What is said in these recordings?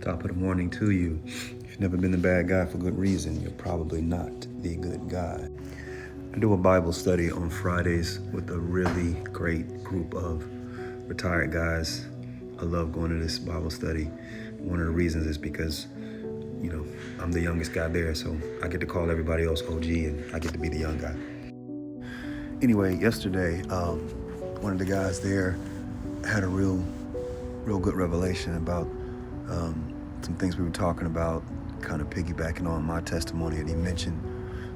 Top of the morning to you. If you've never been the bad guy for good reason, you're probably not the good guy. I do a Bible study on Fridays with a really great group of retired guys. I love going to this Bible study. One of the reasons is because, I'm the youngest guy there, so I get to call everybody else OG and I get to be the young guy. Anyway, yesterday, one of the guys there had a real good revelation about some things we were talking about, kind of piggybacking on my testimony, and he mentioned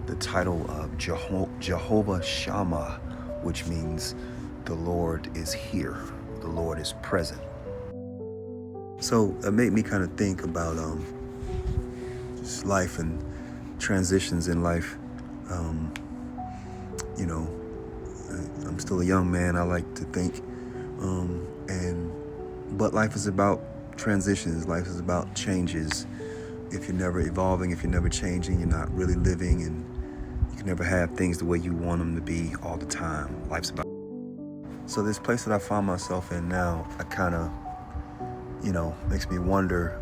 the title of Jehovah Shammah, which means the Lord is here, the Lord is present. So it made me kind of think about just life and transitions in life. I'm still a young man, I like to think, but life is about transitions. Life is about changes. If you're never evolving, if you're never changing, you're not really living, and you can never have things the way you want them to be all the time. Life's about. So this place that I find myself in now, I kind of, makes me wonder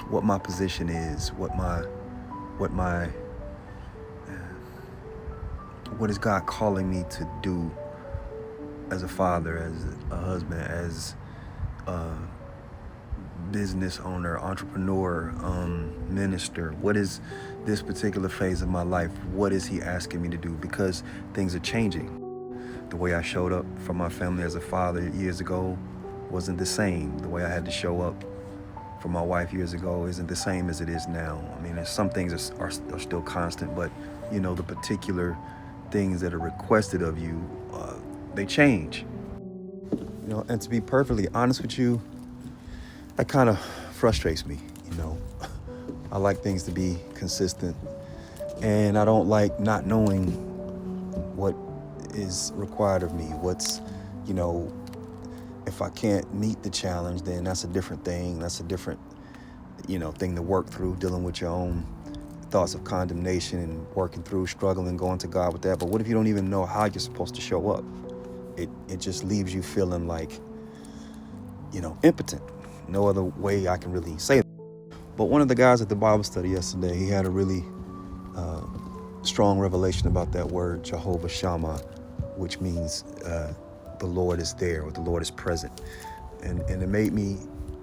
what my position is, what is God calling me to do as a father, as a husband, as a business owner, entrepreneur, minister. What is this particular phase of my life? What is he asking me to do? Because things are changing. The way I showed up for my family as a father years ago wasn't the same. The way I had to show up for my wife years ago isn't the same as it is now. I mean, some things are still constant, but the particular things that are requested of you, they change. And to be perfectly honest with you, that kind of frustrates me. I like things to be consistent, and I don't like not knowing what is required of me. What's, if I can't meet the challenge, then that's a different thing. That's a different, thing to work through, dealing with your own thoughts of condemnation and working through, struggling, going to God with that. But what if you don't even know how you're supposed to show up? It just leaves you feeling like, impotent. No other way I can really say that. But one of the guys at the Bible study yesterday, he had a really strong revelation about that word, Jehovah Shammah, which means the Lord is there, or the Lord is present. And it made me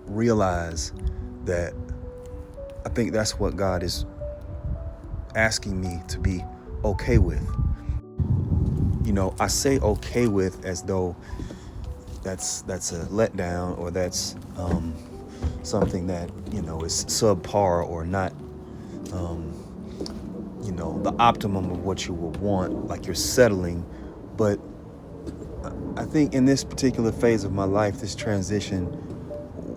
realize that I think that's what God is asking me to be okay with. I say okay with as though that's a letdown, or that's something that is subpar, or not the optimum of what you would want, like you're settling. But I think in this particular phase of my life, this transition,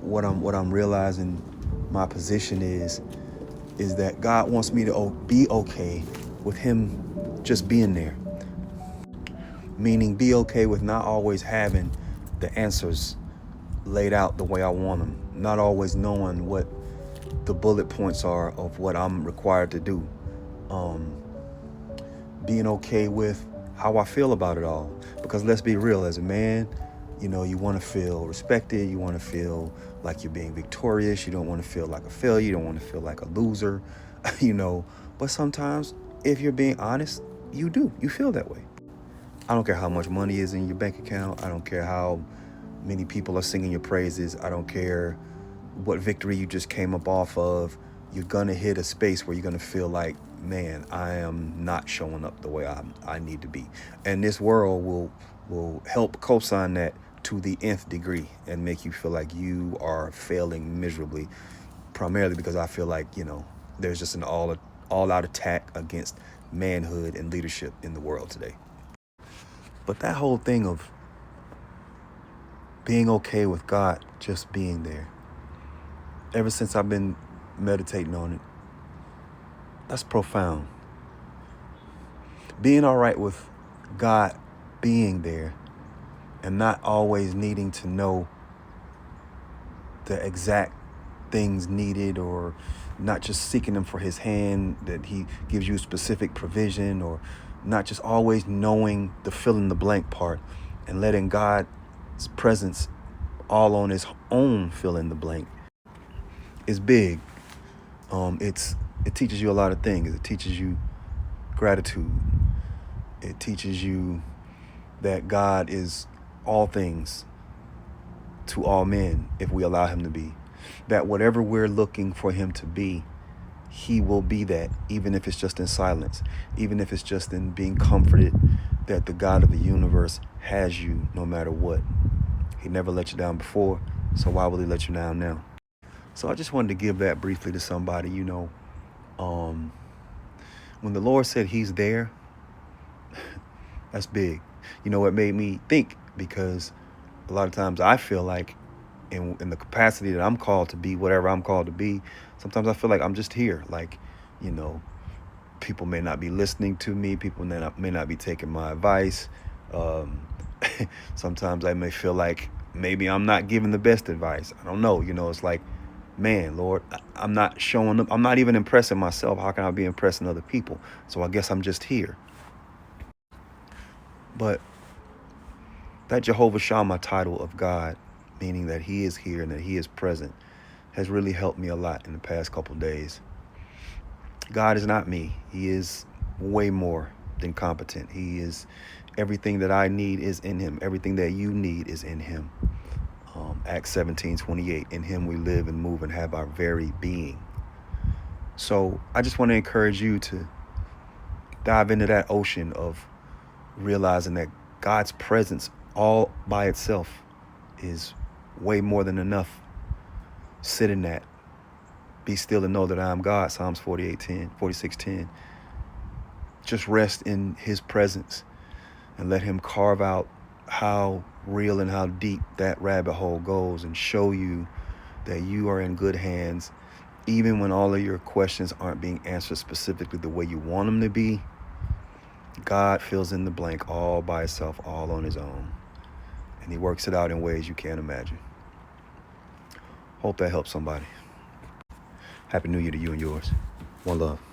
what I'm realizing my position is that God wants me to be okay with him just being there. Meaning be okay with not always having the answers laid out the way I want them, not always knowing what the bullet points are of what I'm required to do. Being okay with how I feel about it all. Because let's be real, as a man, you want to feel respected. You want to feel like you're being victorious. You don't want to feel like a failure. You don't want to feel like a loser, But sometimes, if you're being honest, you do. You feel that way. I don't care how much money is in your bank account. I don't care how many people are singing your praises. I don't care what victory you just came up off of. You're going to hit a space where you're going to feel like, man, I am not showing up the way I need to be. And this world will help co-sign that to the nth degree and make you feel like you are failing miserably, primarily because I feel like, there's just an all-out attack against manhood and leadership in the world today. But that whole thing of being okay with God just being there, ever since I've been meditating on it, that's profound. Being all right with God being there and not always needing to know the exact things needed, or not just seeking him for his hand, that he gives you specific provision, or not just always knowing the fill in the blank part, and letting God's presence all on his own fill in the blank. is big. It teaches you a lot of things. It teaches you gratitude. It teaches you that God is all things to all men if we allow him to be. That whatever we're looking for him to be, he will be that, even if it's just in silence, even if it's just in being comforted that the God of the universe has you no matter what. He never let you down before, so why will he let you down now? So I just wanted to give that briefly to somebody. When the Lord said he's there, that's big. It made me think, because a lot of times I feel like in the capacity that I'm called to be, whatever I'm called to be, sometimes I feel like I'm just here. Like, you know, people may not be listening to me. People may not be taking my advice. Um, Sometimes I may feel like maybe I'm not giving the best advice. I don't know. It's like, man, Lord, I'm not showing up. I'm not even impressing myself. How can I be impressing other people? So I guess I'm just here. But that Jehovah Shammah title of God, meaning that he is here and that he is present, has really helped me a lot in the past couple of days. God is not me. He is way more than competent. He is everything that I need is in him. Everything that you need is in him. Acts 17:28. In him we live and move and have our very being. So I just want to encourage you to dive into that ocean of realizing that God's presence all by itself is way more than enough. Sit in that. Be still and know that I am God. Psalms 46:10. Just rest in his presence and let him carve out how real and how deep that rabbit hole goes, and show you that you are in good hands, even when all of your questions aren't being answered specifically the way you want them to be. God fills in the blank all by himself, all on his own. And he works it out in ways you can't imagine. Hope that helps somebody. Happy New Year to you and yours. One love.